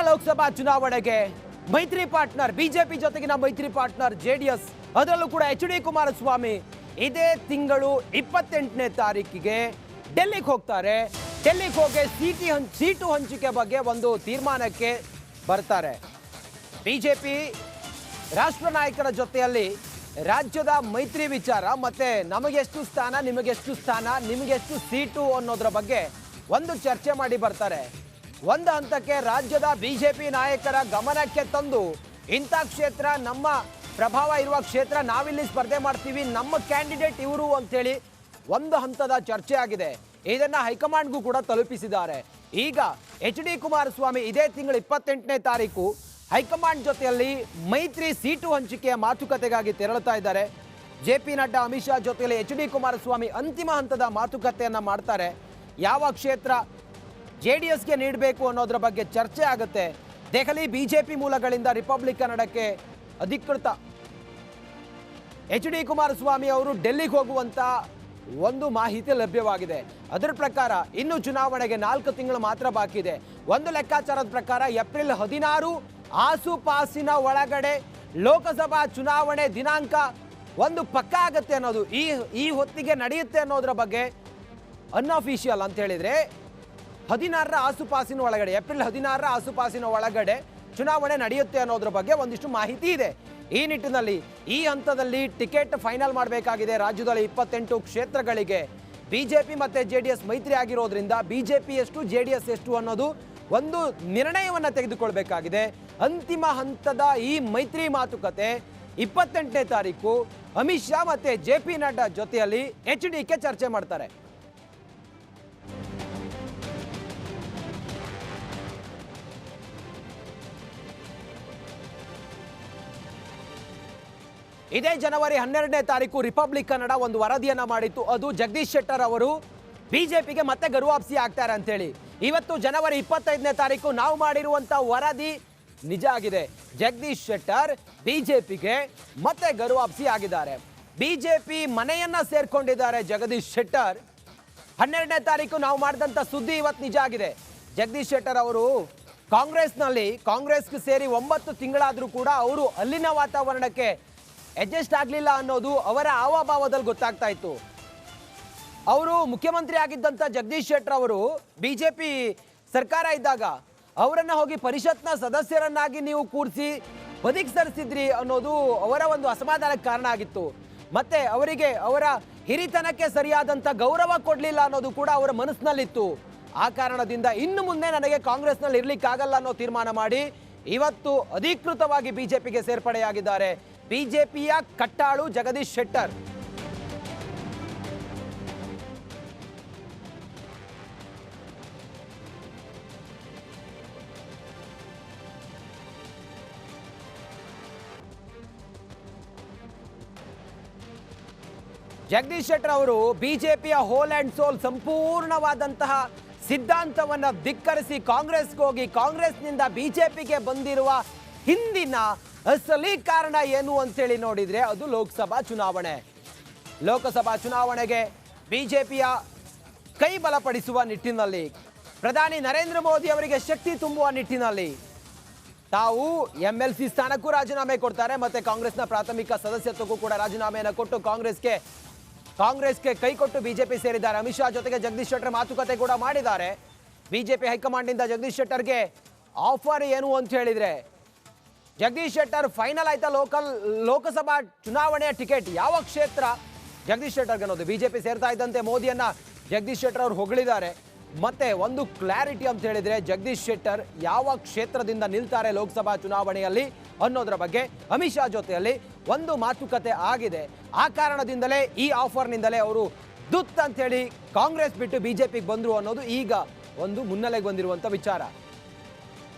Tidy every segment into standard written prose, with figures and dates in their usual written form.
ಲೋಕಸಭಾ ಚುನಾವಣೆಗೆ ಮೈತ್ರಿ partner BJP ಜೊತೆಗಿನ ಮೈತ್ರಿ ಪಾರ್ಟ್ನರ್ ಜೆಡಿಎಸ್ ಅದರಲ್ಲೂ ಕೂಡ ಎಚ್.ಡಿ. ಕುಮಾರಸ್ವಾಮಿ ಇದೇ ತಿಂಗಳು 28ನೇ ತಾರೀಕಿಗೆ ಡೆಲ್ಲಿಗೆ ಹೋಗ್ತಾರೆ. ಡೆಲ್ಲಿಗೆ ಹೋಗಿ ಸೀಟು ಹಂಚಿಕೆ ಬಗ್ಗೆ ಒಂದು ತೀರ್ಮಾನಕ್ಕೆ ಬರ್ತಾರೆ. ಬಿಜೆಪಿ ರಾಷ್ಟ್ರ ನಾಯಕರ ಜೊತೆಯಲ್ಲಿ ರಾಜ್ಯದ ಮೈತ್ರಿ ವಿಚಾರ ಮತ್ತೆ ನಮಗೆಷ್ಟು ಸ್ಥಾನ ನಿಮಗೆಷ್ಟು ಸೀಟು ಅನ್ನೋದ್ರ ಬಗ್ಗೆ ಒಂದು ಚರ್ಚೆ ಮಾಡಿ ಬರ್ತಾರೆ. ಒಂದು ಹಂತಕ್ಕೆ ರಾಜ್ಯದ ಬಿಜೆಪಿ ನಾಯಕರ ಗಮನಕ್ಕೆ ತಂದು ಇಂಥ ಕ್ಷೇತ್ರ ನಮ್ಮ ಪ್ರಭಾವ ಇರುವ ಕ್ಷೇತ್ರ, ನಾವಿಲ್ಲಿ ಸ್ಪರ್ಧೆ ಮಾಡ್ತೀವಿ, ನಮ್ಮ ಕ್ಯಾಂಡಿಡೇಟ್ ಇವರು ಅಂತೇಳಿ ಒಂದು ಹಂತದ ಚರ್ಚೆ ಆಗಿದೆ. ಇದನ್ನ ಹೈಕಮಾಂಡ್ಗೂ ಕೂಡ ತಲುಪಿಸಿದ್ದಾರೆ. ಈಗ ಎಚ್.ಡಿ. ಕುಮಾರಸ್ವಾಮಿ ಇದೇ ತಿಂಗಳು 28ನೇ ತಾರೀಕು ಹೈಕಮಾಂಡ್ ಜೊತೆಯಲ್ಲಿ ಮೈತ್ರಿ ಸೀಟು ಹಂಚಿಕೆಯ ಮಾತುಕತೆಗಾಗಿ ತೆರಳುತ್ತಾ ಇದ್ದಾರೆ. ಜೆ.ಪಿ. ನಡ್ಡಾ, ಅಮಿತ್ ಶಾ ಜೊತೆಯಲ್ಲಿ ಎಚ್.ಡಿ. ಕುಮಾರಸ್ವಾಮಿ ಅಂತಿಮ ಹಂತದ ಮಾತುಕತೆಯನ್ನ ಮಾಡ್ತಾರೆ. ಯಾವ ಕ್ಷೇತ್ರ ಜೆಡಿಎಸ್ಗೆ ನೀಡಬೇಕು ಅನ್ನೋದ್ರ ಬಗ್ಗೆ ಚರ್ಚೆ ಆಗುತ್ತೆ. ದೆಹಲಿ ಬಿಜೆಪಿ ಮೂಲಗಳಿಂದ ರಿಪಬ್ಲಿಕ್ ಕನ್ನಡಕ್ಕೆ ಅಧಿಕೃತ ಎಚ್.ಡಿ. ಕುಮಾರಸ್ವಾಮಿ ಅವರು ಡೆಲ್ಲಿಗೆ ಹೋಗುವಂತ ಒಂದು ಮಾಹಿತಿ ಲಭ್ಯವಾಗಿದೆ. ಅದರ ಪ್ರಕಾರ ಇನ್ನು ಚುನಾವಣೆಗೆ 4 ತಿಂಗಳು ಮಾತ್ರ ಬಾಕಿ ಇದೆ. ಒಂದು ಲೆಕ್ಕಾಚಾರದ ಪ್ರಕಾರ ಏಪ್ರಿಲ್ 16 ಆಸುಪಾಸಿನ ಒಳಗಡೆ ಲೋಕಸಭಾ ಚುನಾವಣೆ ದಿನಾಂಕ ಒಂದು ಪಕ್ಕಾ ಆಗುತ್ತೆ ಅನ್ನೋದು, ಈ ಹೊತ್ತಿಗೆ ನಡೆಯುತ್ತೆ ಅನ್ನೋದ್ರ ಬಗ್ಗೆ ಅನ್ಅಫಿಷಿಯಲ್ ಅಂತ ಹೇಳಿದ್ರೆ 16ರ ಆಸುಪಾಸಿನ ಒಳಗಡೆ, ಏಪ್ರಿಲ್ 16ರ ಆಸುಪಾಸಿನ ಒಳಗಡೆ ಚುನಾವಣೆ ನಡೆಯುತ್ತೆ ಅನ್ನೋದ್ರ ಬಗ್ಗೆ ಒಂದಿಷ್ಟು ಮಾಹಿತಿ ಇದೆ. ಈ ನಿಟ್ಟಿನಲ್ಲಿ ಈ ಹಂತದಲ್ಲಿ ಟಿಕೆಟ್ ಫೈನಲ್ ಮಾಡಬೇಕಾಗಿದೆ. ರಾಜ್ಯದಲ್ಲಿ 28 ಕ್ಷೇತ್ರಗಳಿಗೆ ಬಿಜೆಪಿ ಮತ್ತೆ ಜೆಡಿಎಸ್ ಮೈತ್ರಿ ಆಗಿರೋದ್ರಿಂದ ಬಿಜೆಪಿ ಎಷ್ಟು ಜೆಡಿಎಸ್ ಎಷ್ಟು ಅನ್ನೋದು ಒಂದು ನಿರ್ಣಯವನ್ನು ತೆಗೆದುಕೊಳ್ಬೇಕಾಗಿದೆ. ಅಂತಿಮ ಹಂತದ ಈ ಮೈತ್ರಿ ಮಾತುಕತೆ 28ನೇ ತಾರೀಕು ಅಮಿತ್ ಶಾ ಮತ್ತೆ ಜೆ.ಪಿ. ನಡ್ಡಾ ಜೊತೆಯಲ್ಲಿ ಎಚ್.ಡಿ.ಕೆ ಚರ್ಚೆ ಮಾಡ್ತಾರೆ. ಇದೇ ಜನವರಿ 12ನೇ ತಾರೀಕು ರಿಪಬ್ಲಿಕ್ ಕನ್ನಡ ಒಂದು ವರದಿಯನ್ನ ಮಾಡಿತ್ತು. ಅದು ಜಗದೀಶ್ ಶೆಟ್ಟರ್ ಅವರು ಬಿಜೆಪಿಗೆ ಮತ್ತೆ ಗರುವಾಪ್ಸಿ ಆಗ್ತಾರೆ ಅಂತೇಳಿ. ಇವತ್ತು ಜನವರಿ 25ನೇ ತಾರೀಕು ನಾವು ಮಾಡಿರುವಂತ ವರದಿ ನಿಜ ಆಗಿದೆ. ಜಗದೀಶ್ ಶೆಟ್ಟರ್ ಬಿಜೆಪಿಗೆ ಮತ್ತೆ ಗರುವಾಪ್ಸಿ ಆಗಿದ್ದಾರೆ. ಬಿಜೆಪಿ ಮನೆಯನ್ನ ಸೇರ್ಕೊಂಡಿದ್ದಾರೆ ಜಗದೀಶ್ ಶೆಟ್ಟರ್. 12ನೇ ತಾರೀಕು ನಾವು ಮಾಡಿದಂತ ಸುದ್ದಿ ಇವತ್ತು ನಿಜ ಆಗಿದೆ. ಜಗದೀಶ್ ಶೆಟ್ಟರ್ ಅವರು ಕಾಂಗ್ರೆಸ್ಗೆ ಸೇರಿ 9 ತಿಂಗಳಾದ್ರೂ ಕೂಡ ಅವರು ಅಲ್ಲಿನ ವಾತಾವರಣಕ್ಕೆ ಅಡ್ಜಸ್ಟ್ ಆಗಲಿಲ್ಲ ಅನ್ನೋದು ಅವರ ಹಾವಭಾವದಲ್ಲಿ ಗೊತ್ತಾಗ್ತಾ ಇತ್ತು. ಅವರು ಮುಖ್ಯಮಂತ್ರಿ ಆಗಿದ್ದಂಥ ಜಗದೀಶ್ ಶೆಟ್ಟರ್ ಅವರು ಬಿಜೆಪಿ ಸರ್ಕಾರ ಇದ್ದಾಗ ಅವರನ್ನ ಹೋಗಿ ಪರಿಷತ್ನ ಸದಸ್ಯರನ್ನಾಗಿ ನೀವು ಕೂರಿಸಿ ಬದಿಗೆ ಸರಿಸಿದ್ರಿ ಅನ್ನೋದು ಅವರ ಒಂದು ಅಸಮಾಧಾನಕ್ಕೆ ಕಾರಣ ಆಗಿತ್ತು. ಮತ್ತೆ ಅವರಿಗೆ ಅವರ ಹಿರಿತನಕ್ಕೆ ಸರಿಯಾದಂಥ ಗೌರವ ಕೊಡಲಿಲ್ಲ ಅನ್ನೋದು ಕೂಡ ಅವರ ಮನಸ್ಸಿನಲ್ಲಿತ್ತು. ಆ ಕಾರಣದಿಂದ ಇನ್ನು ಮುಂದೆ ನನಗೆ ಕಾಂಗ್ರೆಸ್ನಲ್ಲಿ ಇರ್ಲಿಕ್ಕಾಗಲ್ಲ ಅನ್ನೋ ತೀರ್ಮಾನ ಮಾಡಿ ಇವತ್ತು ಅಧಿಕೃತವಾಗಿ ಬಿಜೆಪಿಗೆ ಸೇರ್ಪಡೆಯಾಗಿದ್ದಾರೆ. ಬಿಜೆಪಿಯ ಕಟ್ಟಾಳು ಜಗದೀಶ್ ಶೆಟ್ಟರ್. ಜಗದೀಶ್ ಶೆಟ್ಟರ್ ಅವರು ಬಿಜೆಪಿಯ ಹೋಲ್ ಅಂಡ್ ಸೋಲ್ ಸಂಪೂರ್ಣವಾದಂತಹ ಸಿದ್ಧಾಂತವನ್ನ ಧಿಕ್ಕರಿಸಿ ಕಾಂಗ್ರೆಸ್ಗೆ ಹೋಗಿ ಕಾಂಗ್ರೆಸ್ನಿಂದ ಬಿಜೆಪಿಗೆ ಬಂದಿರುವ ಹಿಂದಿನ ಅಸಲಿ ಕಾರಣ ಏನು ಅಂತೇಳಿ ನೋಡಿದ್ರೆ ಅದು ಲೋಕಸಭಾ ಚುನಾವಣೆಗೆ ಬಿಜೆಪಿಯ ಕೈ ಬಲಪಡಿಸುವ ನಿಟ್ಟಿನಲ್ಲಿ, ಪ್ರಧಾನಿ ನರೇಂದ್ರ ಮೋದಿ ಅವರಿಗೆ ಶಕ್ತಿ ತುಂಬುವ ನಿಟ್ಟಿನಲ್ಲಿ ತಾವು MLC ಸ್ಥಾನಕ್ಕೂ ರಾಜೀನಾಮೆ ಕೊಡ್ತಾರೆ. ಮತ್ತೆ ಕಾಂಗ್ರೆಸ್ನ ಪ್ರಾಥಮಿಕ ಸದಸ್ಯತ್ವಕ್ಕೂ ಕೂಡ ರಾಜೀನಾಮೆಯನ್ನು ಕೊಟ್ಟು ಕಾಂಗ್ರೆಸ್ಗೆ ಕೈ ಕೊಟ್ಟು ಬಿಜೆಪಿ ಸೇರಿದ್ದಾರೆ. ಅಮಿತ್ ಶಾ ಜೊತೆಗೆ ಜಗದೀಶ್ ಶೆಟ್ಟರ್ ಮಾತುಕತೆ ಕೂಡ ಮಾಡಿದ್ದಾರೆ. ಬಿಜೆಪಿ ಹೈಕಮಾಂಡ್ನಿಂದ ಜಗದೀಶ್ ಶೆಟ್ಟರ್ಗೆ ಆಫರ್ ಏನು ಅಂತ ಹೇಳಿದ್ರೆ, ಜಗದೀಶ್ ಶೆಟ್ಟರ್ ಫೈನಲ್ ಆಯ್ತಾ ಲೋಕಸಭಾ ಚುನಾವಣೆಯ ಟಿಕೆಟ್ ಯಾವ ಕ್ಷೇತ್ರ ಜಗದೀಶ್ ಶೆಟ್ಟರ್ಗೆ ಅನ್ನೋದು. ಬಿಜೆಪಿ ಸೇರ್ತಾ ಇದ್ದಂತೆ ಮೋದಿಯನ್ನ ಜಗದೀಶ್ ಶೆಟ್ಟರ್ ಅವರು ಹೊಗಳಿದ್ದಾರೆ. ಮತ್ತೆ ಒಂದು ಕ್ಲಾರಿಟಿ ಅಂತ ಹೇಳಿದ್ರೆ ಜಗದೀಶ್ ಶೆಟ್ಟರ್ ಯಾವ ಕ್ಷೇತ್ರದಿಂದ ನಿಲ್ತಾರೆ ಲೋಕಸಭಾ ಚುನಾವಣೆಯಲ್ಲಿ ಅನ್ನೋದ್ರ ಬಗ್ಗೆ ಅಮಿತ್ ಶಾ ಜೊತೆಯಲ್ಲಿ ಒಂದು ಮಾತುಕತೆ ಆಗಿದೆ. ಆ ಕಾರಣದಿಂದಲೇ ಈ ಆಫರ್ನಿಂದಲೇ ಅವರು ದುತ್ ಅಂತ ಹೇಳಿ ಕಾಂಗ್ರೆಸ್ ಬಿಟ್ಟು ಬಿಜೆಪಿಗೆ ಬಂದ್ರು ಅನ್ನೋದು ಈಗ ಒಂದು ಮುನ್ನೆಲೆಗೆ ಬಂದಿರುವಂತ ವಿಚಾರ.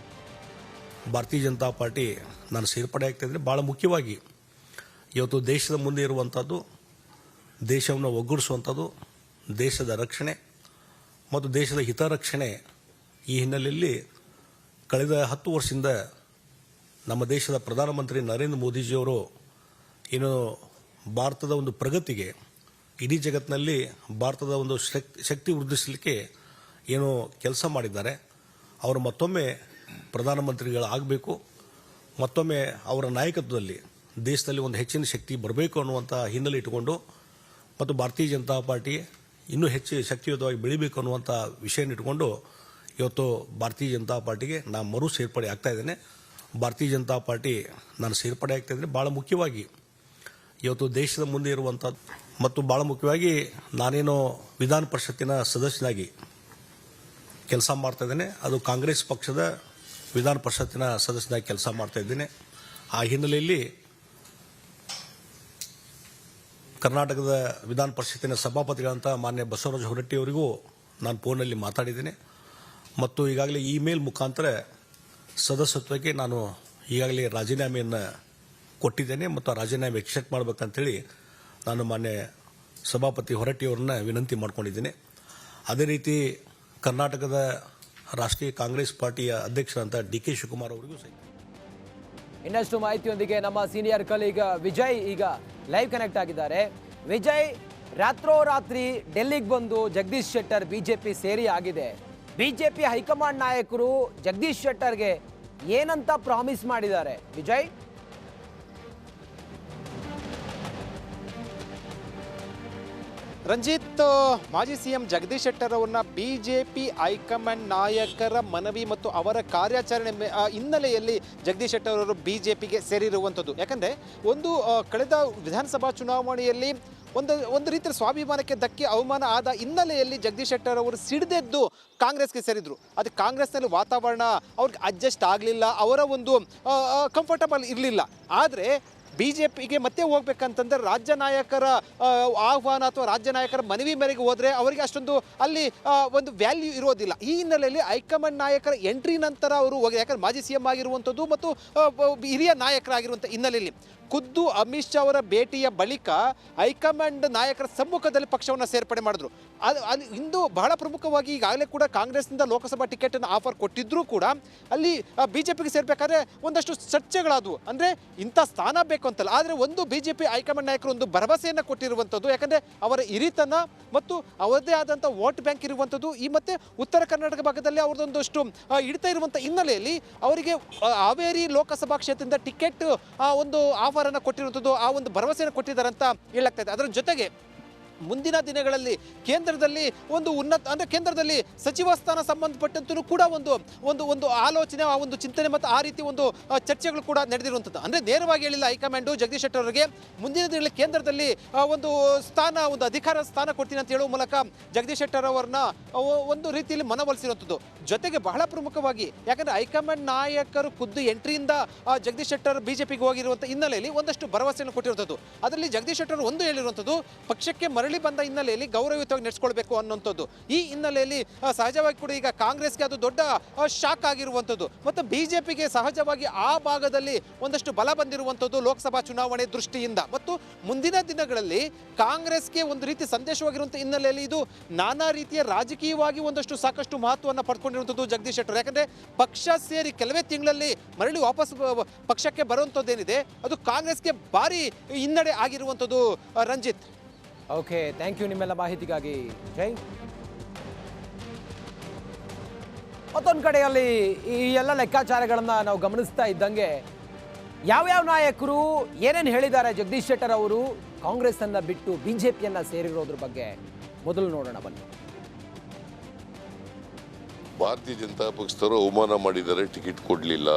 ಭಾರತೀಯ ಜನತಾ ಪಾರ್ಟಿ ನಾನು ಸೇರ್ಪಡೆ ಆಗ್ತಾಯಿದ್ರೆ ಭಾಳ ಮುಖ್ಯವಾಗಿ ಇವತ್ತು ದೇಶದ ಮುಂದೆ ಇರುವಂಥದ್ದು, ದೇಶವನ್ನು ಒಗ್ಗೂಡಿಸುವಂಥದ್ದು, ದೇಶದ ರಕ್ಷಣೆ ಮತ್ತು ದೇಶದ ಹಿತರಕ್ಷಣೆ. ಈ ಹಿನ್ನೆಲೆಯಲ್ಲಿ ಕಳೆದ 10 ವರ್ಷದಿಂದ ನಮ್ಮ ದೇಶದ ಪ್ರಧಾನಮಂತ್ರಿ ನರೇಂದ್ರ ಮೋದಿಜಿಯವರು ಏನು ಭಾರತದ ಒಂದು ಪ್ರಗತಿಗೆ, ಇಡೀ ಜಗತ್ತಿನಲ್ಲಿ ಭಾರತದ ಒಂದು ಶಕ್ತಿ ವೃದ್ಧಿಸಲಿಕ್ಕೆ ಏನು ಕೆಲಸ ಮಾಡಿದ್ದಾರೆ, ಅವರು ಮತ್ತೊಮ್ಮೆ ಪ್ರಧಾನಮಂತ್ರಿಗಳಾಗಬೇಕು, ಮತ್ತೊಮ್ಮೆ ಅವರ ನಾಯಕತ್ವದಲ್ಲಿ ದೇಶದಲ್ಲಿ ಒಂದು ಹೆಚ್ಚಿನ ಶಕ್ತಿ ಬರಬೇಕು ಅನ್ನುವಂಥ ಹಿನ್ನೆಲೆ ಇಟ್ಟುಕೊಂಡು ಮತ್ತು ಭಾರತೀಯ ಜನತಾ ಪಾರ್ಟಿ ಇನ್ನೂ ಹೆಚ್ಚು ಶಕ್ತಿಯುತವಾಗಿ ಬೆಳಿಬೇಕು ಅನ್ನುವಂಥ ವಿಷಯ ಇಟ್ಟುಕೊಂಡು ಇವತ್ತು ಭಾರತೀಯ ಜನತಾ ಪಾರ್ಟಿಗೆ ನಾನು ಮರು ಸೇರ್ಪಡೆ ಆಗ್ತಾ ಇದ್ದೇನೆ. ಭಾರತೀಯ ಜನತಾ ಪಾರ್ಟಿ ನಾನು ಸೇರ್ಪಡೆ ಆಗ್ತಾ ಇದ್ದೇನೆ ಭಾಳ ಮುಖ್ಯವಾಗಿ ಇವತ್ತು ದೇಶದ ಮುಂದೆ ಇರುವಂಥದ್ದು ಮತ್ತು ಭಾಳ ಮುಖ್ಯವಾಗಿ ನಾನೇನೋ ವಿಧಾನ ಪರಿಷತ್ತಿನ ಸದಸ್ಯನಾಗಿ ಕೆಲಸ ಮಾಡ್ತಾ ಇದ್ದೇನೆ. ಅದು ಕಾಂಗ್ರೆಸ್ ಪಕ್ಷದ ವಿಧಾನ ಪರಿಷತ್ತಿನ ಸದಸ್ಯನಾಗಿ ಕೆಲಸ ಮಾಡ್ತಾ ಇದ್ದೇನೆ. ಆ ಹಿನ್ನೆಲೆಯಲ್ಲಿ ಕರ್ನಾಟಕದ ವಿಧಾನ ಪರಿಷತ್ತಿನ ಸಭಾಪತಿಗಳಂತ ಮಾನ್ಯ ಬಸವರಾಜ ಹೊರಟ್ಟಿಯವರಿಗೂ ನಾನು ಫೋನಲ್ಲಿ ಮಾತಾಡಿದ್ದೇನೆ ಮತ್ತು ಈಗಾಗಲೇ ಇಮೇಲ್ ಮುಖಾಂತರ ಸದಸ್ಯತ್ವಕ್ಕೆ ನಾನು ಈಗಾಗಲೇ ರಾಜೀನಾಮೆಯನ್ನು ಕೊಟ್ಟಿದ್ದೇನೆ ಮತ್ತು ಆ ರಾಜೀನಾಮೆ ಎಕ್ಸೆಪ್ಟ್ ಮಾಡಬೇಕಂತೇಳಿ ನಾನು ಮಾನ್ಯ ಸಭಾಪತಿ ಹೊರಟ್ಟಿಯವರನ್ನ ವಿನಂತಿ ಮಾಡಿಕೊಂಡಿದ್ದೇನೆ. ಅದೇ ರೀತಿ ಕರ್ನಾಟಕದ ರಾಷ್ಟ್ರೀಯ ಕಾಂಗ್ರೆಸ್ ಪಾರ್ಟಿಯ ಅಧ್ಯಕ್ಷರಂತ ಡಿ.ಕೆ. ಶಿವಕುಮಾರ್ ಅವರಿಗೂ ಸಹಿತ. ಇನ್ನಷ್ಟು ಮಾಹಿತಿಯೊಂದಿಗೆ ನಮ್ಮ ಸೀನಿಯರ್ ಕಲೀಗ್ ವಿಜಯ್ ಈಗ ಲೈವ್ ಕನೆಕ್ಟ್ ಆಗಿದ್ದಾರೆ. ವಿಜಯ್, ರಾತ್ರೋರಾತ್ರಿ ಡೆಲ್ಲಿಗೆ ಬಂದು ಜಗದೀಶ್ ಶೆಟ್ಟರ್ ಬಿಜೆಪಿ ಸೇರಿ ಆಗಿದೆ. ಬಿಜೆಪಿ ಹೈಕಮಾಂಡ್ ನಾಯಕರು ಜಗದೀಶ್ ಶೆಟ್ಟರ್ಗೆ ಏನಂತ ಪ್ರಾಮಿಸ್ ಮಾಡಿದ್ದಾರೆ ವಿಜಯ್? ರಂಜಿತ್, ಮಾಜಿ ಸಿಎಂ ಜಗದೀಶ್ ಶೆಟ್ಟರ್ ಅವರನ್ನ ಬಿಜೆಪಿ ಹೈಕಮಾಂಡ್ ನಾಯಕರ ಮನವಿ ಮತ್ತು ಅವರ ಕಾರ್ಯಾಚರಣೆ ಹಿನ್ನೆಲೆಯಲ್ಲಿ ಜಗದೀಶ್ ಶೆಟ್ಟರ್ ಅವರು ಬಿಜೆಪಿಗೆ ಸೇರಿರುವಂಥದ್ದು. ಯಾಕಂದರೆ ಕಳೆದ ವಿಧಾನಸಭಾ ಚುನಾವಣೆಯಲ್ಲಿ ಒಂದು ರೀತಿಯ ಸ್ವಾಭಿಮಾನಕ್ಕೆ ಧಕ್ಕೆ ಅವಮಾನ ಆದ ಹಿನ್ನೆಲೆಯಲ್ಲಿ ಜಗದೀಶ್ ಶೆಟ್ಟರ್ ಅವರು ಸಿಡಿದೆದ್ದು ಕಾಂಗ್ರೆಸ್ಗೆ ಸೇರಿದ್ರು. ಅದು ಕಾಂಗ್ರೆಸ್ನಲ್ಲಿ ವಾತಾವರಣ ಅವ್ರಿಗೆ ಅಡ್ಜಸ್ಟ್ ಆಗಲಿಲ್ಲ, ಅವರ ಒಂದು ಕಂಫರ್ಟಬಲ್ ಇರಲಿಲ್ಲ. ಆದರೆ ಬಿಜೆಪಿಗೆ ಮತ್ತೆ ಹೋಗ್ಬೇಕಂತಂದ್ರೆ ರಾಜ್ಯ ನಾಯಕರ ಆಹ್ವಾನ ಅಥವಾ ರಾಜ್ಯ ನಾಯಕರ ಮನವಿ ಮೇರೆಗೆ ಹೋದರೆ ಅವರಿಗೆ ಅಷ್ಟೊಂದು ಅಲ್ಲಿ ಒಂದು ವ್ಯಾಲ್ಯೂ ಇರೋದಿಲ್ಲ. ಈ ಹಿನ್ನೆಲೆಯಲ್ಲಿ ಹೈಕಮಾಂಡ್ ನಾಯಕರ ಎಂಟ್ರಿ ನಂತರ ಅವರು ಹೋಗಿ, ಯಾಕಂದ್ರೆ ಮಾಜಿ ಸಿಎಂ ಆಗಿರುವಂಥದ್ದು ಮತ್ತು ಹಿರಿಯ ನಾಯಕರಾಗಿರುವಂಥ ಹಿನ್ನೆಲೆಯಲ್ಲಿ ಖುದ್ದು ಅಮಿತ್ ಶಾ ಅವರ ಭೇಟಿಯ ಬಳಿಕ ಹೈಕಮಾಂಡ್ ನಾಯಕರ ಸಮ್ಮುಖದಲ್ಲಿ ಪಕ್ಷವನ್ನು ಸೇರ್ಪಡೆ ಮಾಡಿದ್ರು. ಅದು ಇಂದು ಬಹಳ ಪ್ರಮುಖವಾಗಿ ಈಗಾಗಲೇ ಕೂಡ ಕಾಂಗ್ರೆಸ್ನಿಂದ ಲೋಕಸಭಾ ಟಿಕೆಟನ್ನು ಆಫರ್ ಕೊಟ್ಟಿದ್ರೂ ಕೂಡ ಅಲ್ಲಿ ಬಿಜೆಪಿಗೆ ಸೇರಬೇಕಾದ್ರೆ ಒಂದಷ್ಟು ಚರ್ಚೆಗಳಾದವು. ಅಂದರೆ ಇಂಥ ಸ್ಥಾನ ಬೇಕು ಅಂತಲ್ಲ, ಆದರೆ ಒಂದು ಬಿಜೆಪಿ ಹೈಕಮಾಂಡ್ ನಾಯಕರು ಒಂದು ಭರವಸೆಯನ್ನು ಕೊಟ್ಟಿರುವಂಥದ್ದು. ಯಾಕಂದರೆ ಅವರ ಹಿರಿತನ ಮತ್ತು ಅವರದೇ ಆದಂಥ ವೋಟ್ ಬ್ಯಾಂಕ್ ಇರುವಂಥದ್ದು, ಈ ಮತ್ತು ಉತ್ತರ ಕರ್ನಾಟಕ ಭಾಗದಲ್ಲಿ ಅವ್ರದ್ದೊಂದಷ್ಟು ಹಿಡಿತಾ ಇರುವಂಥ ಹಿನ್ನೆಲೆಯಲ್ಲಿ ಅವರಿಗೆ ಹಾವೇರಿ ಲೋಕಸಭಾ ಕ್ಷೇತ್ರದಿಂದ ಟಿಕೆಟ್ ಒಂದು ಆಫರನ್ನು ಕೊಟ್ಟಿರುವಂಥದ್ದು, ಆ ಒಂದು ಭರವಸೆಯನ್ನು ಕೊಟ್ಟಿದ್ದಾರೆ ಅಂತ ಹೇಳಲಾಗ್ತಾ ಇದೆ. ಅದರ ಜೊತೆಗೆ ಮುಂದಿನ ದಿನಗಳಲ್ಲಿ ಕೇಂದ್ರದಲ್ಲಿ ಒಂದು ಕೇಂದ್ರದಲ್ಲಿ ಸಚಿವ ಸ್ಥಾನ ಸಂಬಂಧಪಟ್ಟಂತೂ ಕೂಡ ಒಂದು ಆಲೋಚನೆ, ಆ ಒಂದು ಚಿಂತನೆ ಮತ್ತು ಆ ರೀತಿ ಒಂದು ಚರ್ಚೆಗಳು ಕೂಡ ನಡೆದಿರುವಂಥದ್ದು. ಅಂದರೆ ನೇರವಾಗಿ ಹೇಳಿಲ್ಲ ಹೈಕಮಾಂಡು ಜಗದೀಶ್ ಶೆಟ್ಟರ್ ಅವರಿಗೆ ಮುಂದಿನ ದಿನಗಳಲ್ಲಿ ಕೇಂದ್ರದಲ್ಲಿ ಒಂದು ಅಧಿಕಾರ ಸ್ಥಾನ ಕೊಡ್ತೀನಿ ಅಂತ ಹೇಳುವ ಮೂಲಕ ಜಗದೀಶ್ ಶೆಟ್ಟರ್ ಅವರನ್ನ ಒಂದು ರೀತಿಯಲ್ಲಿ ಮನವೊಲಿಸಿರುವಂಥದ್ದು. ಜೊತೆಗೆ ಬಹಳ ಪ್ರಮುಖವಾಗಿ ಯಾಕಂದರೆ ಹೈಕಮಾಂಡ್ ನಾಯಕರು ಖುದ್ದು ಎಂಟ್ರಿಯಿಂದ ಜಗದೀಶ್ ಶೆಟ್ಟರ್ ಬಿಜೆಪಿಗೆ ಹೋಗಿರುವಂಥ ಹಿನ್ನೆಲೆಯಲ್ಲಿ ಒಂದಷ್ಟು ಭರವಸೆಯನ್ನು ಕೊಟ್ಟಿರುವಂಥದ್ದು. ಅದರಲ್ಲಿ ಜಗದೀಶ್ ಶೆಟ್ಟರ್ ಒಂದು ಹೇಳಿರುವಂಥದ್ದು, ಪಕ್ಷಕ್ಕೆ ಮರಳಿ ಬಂದ ಹಿನ್ನೆಲೆಯಲ್ಲಿ ಗೌರವಯುತವಾಗಿ ನಡೆಸ್ಕೊಳ್ಬೇಕು ಅನ್ನುವಂಥದ್ದು. ಈ ಹಿನ್ನೆಲೆಯಲ್ಲಿ ಸಹಜವಾಗಿ ಕೂಡ ಈಗ ಕಾಂಗ್ರೆಸ್ಗೆ ಅದು ದೊಡ್ಡ ಶಾಕ್ ಆಗಿರುವಂಥದ್ದು ಮತ್ತು ಬಿಜೆಪಿಗೆ ಸಹಜವಾಗಿ ಆ ಭಾಗದಲ್ಲಿ ಒಂದಷ್ಟು ಬಲ ಬಂದಿರುವಂಥದ್ದು ಲೋಕಸಭಾ ಚುನಾವಣೆ ದೃಷ್ಟಿಯಿಂದ. ಮತ್ತು ಮುಂದಿನ ದಿನಗಳಲ್ಲಿ ಕಾಂಗ್ರೆಸ್ಗೆ ಒಂದು ರೀತಿ ಸಂದೇಶವಾಗಿರುವಂಥ ಹಿನ್ನೆಲೆಯಲ್ಲಿ ಇದು ನಾನಾ ರೀತಿಯ ರಾಜಕೀಯವಾಗಿ ಒಂದಷ್ಟು ಸಾಕಷ್ಟು ಮಹತ್ವವನ್ನು ಪಡ್ಕೊಂಡಿರುವಂಥದ್ದು ಜಗದೀಶ್ ಶೆಟ್ಟರ್. ಯಾಕಂದರೆ ಪಕ್ಷ ಸೇರಿ ಕೆಲವೇ ತಿಂಗಳಲ್ಲಿ ಮರಳಿ ವಾಪಸ್ ಪಕ್ಷಕ್ಕೆ ಬರುವಂಥದ್ದೇನಿದೆ ಅದು ಕಾಂಗ್ರೆಸ್ಗೆ ಭಾರಿ ಹಿನ್ನಡೆ ಆಗಿರುವಂಥದ್ದು. ರಂಜಿತ್, ಓಕೆ, ಥ್ಯಾಂಕ್ ಯು ನಿಮ್ಮೆಲ್ಲ ಮಾಹಿತಿಗಾಗಿ ಜೈ. ಮತ್ತೊಂದು ಕಡೆಯಲ್ಲಿ ಈ ಎಲ್ಲ ಲೆಕ್ಕಾಚಾರಗಳನ್ನು ನಾವು ಗಮನಿಸ್ತಾ ಇದ್ದಂಗೆ ಯಾವ್ಯಾವ ನಾಯಕರು ಏನೇನು ಹೇಳಿದ್ದಾರೆ ಜಗದೀಶ್ ಶೆಟ್ಟರ್ ಅವರು ಕಾಂಗ್ರೆಸ್ ಅನ್ನ ಬಿಟ್ಟು ಬಿಜೆಪಿಯನ್ನ ಸೇರಿರೋದ್ರ ಬಗ್ಗೆ ಮೊದಲು ನೋಡೋಣ ಬನ್ನಿ. ಭಾರತೀಯ ಜನತಾ ಪಕ್ಷದವರು ಅವಮಾನ ಮಾಡಿದ್ದಾರೆ, ಟಿಕೆಟ್ ಕೊಡಲಿಲ್ಲ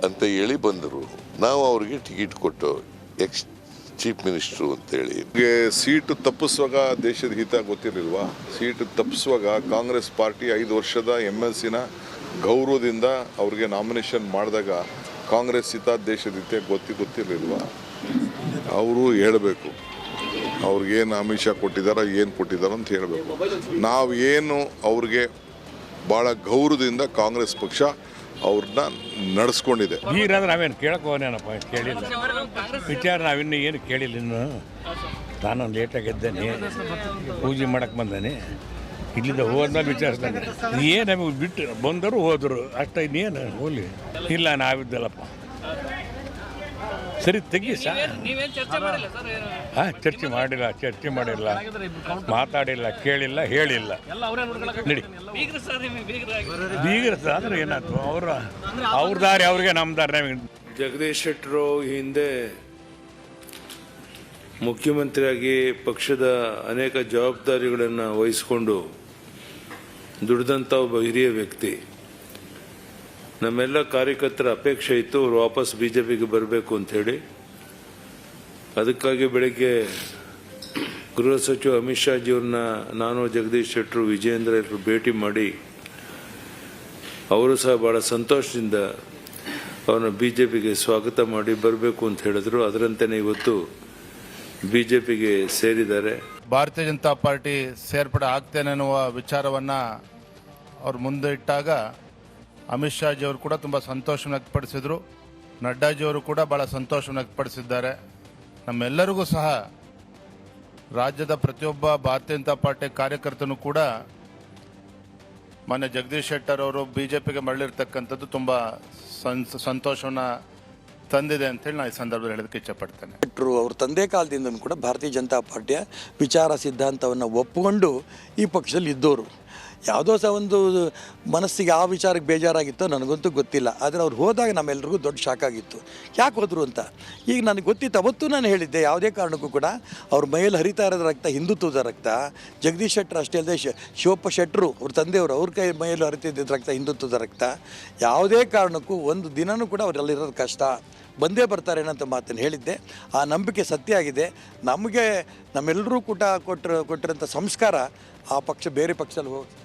ಅಂತ ಹೇಳಿ ಬಂದರು. ನಾವು ಅವರಿಗೆ ಟಿಕೆಟ್ ಕೊಟ್ಟು ಚೀಫ್ ಮಿನಿಸ್ಟ್ರು ಅಂತೇಳಿ. ಸೀಟು ತಪ್ಪಿಸುವಾಗ ದೇಶದ ಹಿತ ಗೊತ್ತಿರಲಿಲ್ವಾ? ಸೀಟು ತಪ್ಪಿಸುವಾಗ ಕಾಂಗ್ರೆಸ್ ಪಾರ್ಟಿ 5 ವರ್ಷದ MLCನ ಗೌರವದಿಂದ ಅವ್ರಿಗೆ ನಾಮಿನೇಷನ್ ಮಾಡಿದಾಗ ಕಾಂಗ್ರೆಸ್ ಹಿತ ದೇಶದ ಹಿತ ಗೊತ್ತಿರಲಿಲ್ವಾ? ಅವರು ಹೇಳಬೇಕು, ಅವ್ರಿಗೇನು ಆಮಿಷ ಕೊಟ್ಟಿದ್ದಾರೆ, ಏನು ಕೊಟ್ಟಿದ್ದಾರೆ ಅಂತ ಹೇಳಬೇಕು. ನಾವು ಏನು ಅವ್ರಿಗೆ ಭಾಳ ಗೌರವದಿಂದ ಕಾಂಗ್ರೆಸ್ ಪಕ್ಷ ಅವ್ರನ್ನ ನಡೆಸ್ಕೊಂಡಿದೆ. ಈಗಾದ್ರೆ ನಾವೇನು ಕೇಳಕ್ಕೆ ಹೋಗೋನೇನಪ್ಪ, ಕೇಳಿಲ್ಲ ವಿಚಾರ, ನಾವಿನ್ನೂ ಏನು ಕೇಳಿಲ್ಲ. ಇನ್ನು ನಾನು ಲೇಟಾಗಿ ಎದ್ದೇನೆ, ಪೂಜೆ ಮಾಡಕ್ಕೆ ಬಂದಾನೆ, ಇಲ್ಲಿಂದ ಹೋದ್ಮೇಲೆ ವಿಚಾರಿಸ್ತಾನೆ. ಏನು ನಮಗೆ ಬಿಟ್ಟು ಬಂದರು ಹೋದರು ಅಷ್ಟ, ಇನ್ನೇನು ಹೋಗ್ಲಿ. ಇಲ್ಲ ನಾವಿದ್ದಲ್ಲಪ್ಪ, ಸರಿ ತೆಗಿ ಸರ್. ನೀವೇನು ಚರ್ಚೆ ಮಾಡಿಲ್ಲ ಸರ್? ಹಾಂ, ಚರ್ಚೆ ಮಾಡಿಲ್ಲ, ಮಾತಾಡಿಲ್ಲ, ಕೇಳಿಲ್ಲ, ಹೇಳಿಲ್ಲ. ನಡಿ ಬೀಗ್ರ ಸರ್, ಬೀಗ್ರ ಆದರೆ ಏನಾಯ್ತು? ಅವ್ರ ದಾರಿ ಅವ್ರಿಗೆ, ನಮ್ಮ ದಾರಿ ನಮಗೆ. ಜಗದೀಶ್ ಶೆಟ್ಟರು ಹಿಂದೆ ಮುಖ್ಯಮಂತ್ರಿಯಾಗಿ ಪಕ್ಷದ ಅನೇಕ ಜವಾಬ್ದಾರಿಗಳನ್ನು ವಹಿಸಿಕೊಂಡು ದುಡಿದಂಥ ಒಬ್ಬ ಹಿರಿಯ ವ್ಯಕ್ತಿ. ನಮ್ಮೆಲ್ಲ ಕಾರ್ಯಕರ್ತರ ಅಪೇಕ್ಷೆ ಇತ್ತು ಅವರು ವಾಪಸ್ BJPಗೆ ಬರಬೇಕು ಅಂಥೇಳಿ. ಅದಕ್ಕಾಗಿ ಬೆಳಗ್ಗೆ ಗೃಹ ಸಚಿವ ಅಮಿತ್ ಶಾಜಿಯವ್ರನ್ನ ನಾನು, ಜಗದೀಶ್ ಶೆಟ್ಟರು, ವಿಜಯೇಂದ್ರ ಎಲ್ಲರೂ ಭೇಟಿ ಮಾಡಿ ಅವರು ಸಹ ಭಾಳ ಸಂತೋಷದಿಂದ ಅವರನ್ನು BJPಗೆ ಸ್ವಾಗತ ಮಾಡಿ ಬರಬೇಕು ಅಂತ ಹೇಳಿದ್ರು. ಅದರಂತೆಯೇ ಇವತ್ತು BJPಗೆ ಸೇರಿದ್ದಾರೆ. ಭಾರತೀಯ ಜನತಾ ಪಾರ್ಟಿ ಸೇರ್ಪಡೆ ಆಗ್ತೇನೆ ಅನ್ನುವ ವಿಚಾರವನ್ನು ಅವ್ರು ಮುಂದೆ ಇಟ್ಟಾಗ ಅಮಿತ್ ಶಾಜಿಯವರು ಕೂಡ ತುಂಬ ಸಂತೋಷವನ್ನು ವ್ಯಕ್ತಪಡಿಸಿದರು. ನಡ್ಡಾಜಿಯವರು ಕೂಡ ಭಾಳ ಸಂತೋಷವನ್ನು ವ್ಯಕ್ತಪಡಿಸಿದ್ದಾರೆ. ನಮ್ಮೆಲ್ಲರಿಗೂ ಸಹ ರಾಜ್ಯದ ಪ್ರತಿಯೊಬ್ಬ ಭಾರತೀಯ ಜನತಾ ಪಾರ್ಟಿ ಕಾರ್ಯಕರ್ತನೂ ಕೂಡ ಮಾನ್ಯ ಜಗದೀಶ್ ಶೆಟ್ಟರ್ ಅವರು BJPಗೆ ಮರಳಿರ್ತಕ್ಕಂಥದ್ದು ತುಂಬ ಸಂತೋಷವನ್ನು ತಂದಿದೆ ಅಂತೇಳಿ ನಾನು ಈ ಸಂದರ್ಭದಲ್ಲಿ ಹೇಳೋದಕ್ಕೆ ಇಚ್ಛಪಡ್ತೇನೆ. ಅವ್ರ ತಂದೆ ಕಾಲದಿಂದಲೂ ಕೂಡ ಭಾರತೀಯ ಜನತಾ ಪಾರ್ಟಿಯ ವಿಚಾರ ಸಿದ್ಧಾಂತವನ್ನು ಒಪ್ಪಿಕೊಂಡು ಈ ಪಕ್ಷದಲ್ಲಿ ಇದ್ದವರು. ಯಾವುದೋ ಸಹ ಒಂದು ಮನಸ್ಸಿಗೆ ಆ ವಿಚಾರಕ್ಕೆ ಬೇಜಾರಾಗಿತ್ತೋ ನನಗಂತೂ ಗೊತ್ತಿಲ್ಲ. ಆದರೆ ಅವ್ರು ಹೋದಾಗ ನಮ್ಮೆಲ್ಲರಿಗೂ ದೊಡ್ಡ ಶಾಕ್ ಆಗಿತ್ತು, ಯಾಕೆ ಹೋದರು ಅಂತ. ಈಗ ನನಗೆ ಗೊತ್ತಿತ್ತು, ಅವತ್ತು ನಾನು ಹೇಳಿದ್ದೆ, ಯಾವುದೇ ಕಾರಣಕ್ಕೂ ಕೂಡ ಅವ್ರ ಮೈಯಲ್ಲಿ ಹರಿತಾ ಇರೋದು ರಕ್ತ ಹಿಂದುತ್ವದ ರಕ್ತ. ಜಗದೀಶ್ ಶೆಟ್ಟರ್ ಅಷ್ಟೇ ಅಲ್ಲದೆ ಶಿವಪ್ಪ ಶೆಟ್ಟರು ಅವ್ರ ತಂದೆಯವರು, ಅವ್ರ ಕೈ ಮೈಯಲ್ಲಿ ಹರಿತಿದ್ದ ರಕ್ತ ಹಿಂದುತ್ವದ ರಕ್ತ. ಯಾವುದೇ ಕಾರಣಕ್ಕೂ ಒಂದು ದಿನವೂ ಕೂಡ ಅವರಲ್ಲಿರೋದು ಕಷ್ಟ, ಬಂದೇ ಬರ್ತಾರೆ ಅನ್ನೋಂಥ ಮಾತನ್ನು ಹೇಳಿದ್ದೆ. ಆ ನಂಬಿಕೆ ಸತ್ಯ ಆಗಿದೆ. ನಮಗೆ ನಮ್ಮೆಲ್ಲರೂ ಕೂಡ ಕೊಟ್ಟಿರೋಂಥ ಸಂಸ್ಕಾರ ಆ ಪಕ್ಷ ಬೇರೆ ಪಕ್ಷದಲ್ಲಿ ಹೋಗಿ